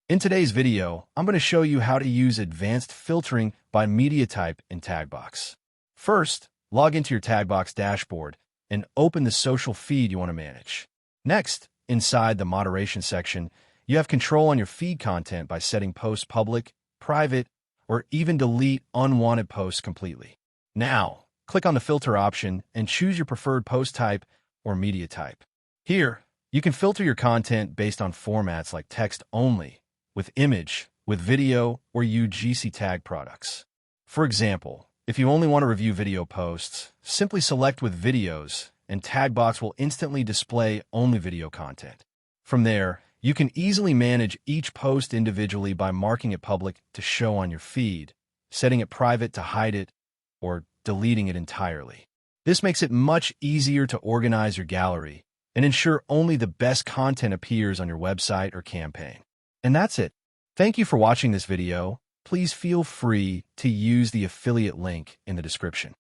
In today's video, I'm going to show you how to use advanced filtering by media type in Taggbox. First, log into your Taggbox dashboard and open the social feed you want to manage. Next, inside the moderation section, you have control on your feed content by setting posts public, private, or even delete unwanted posts completely. Now, click on the filter option and choose your preferred post type or media type. Here, you can filter your content based on formats like text only, with image, with video, or UGC tag products. For example, if you only want to review video posts, simply select with videos, and Taggbox will instantly display only video content. From there, you can easily manage each post individually by marking it public to show on your feed, setting it private to hide it, or deleting it entirely. This makes it much easier to organize your gallery and ensure only the best content appears on your website or campaign. And that's it. Thank you for watching this video. Please feel free to use the affiliate link in the description.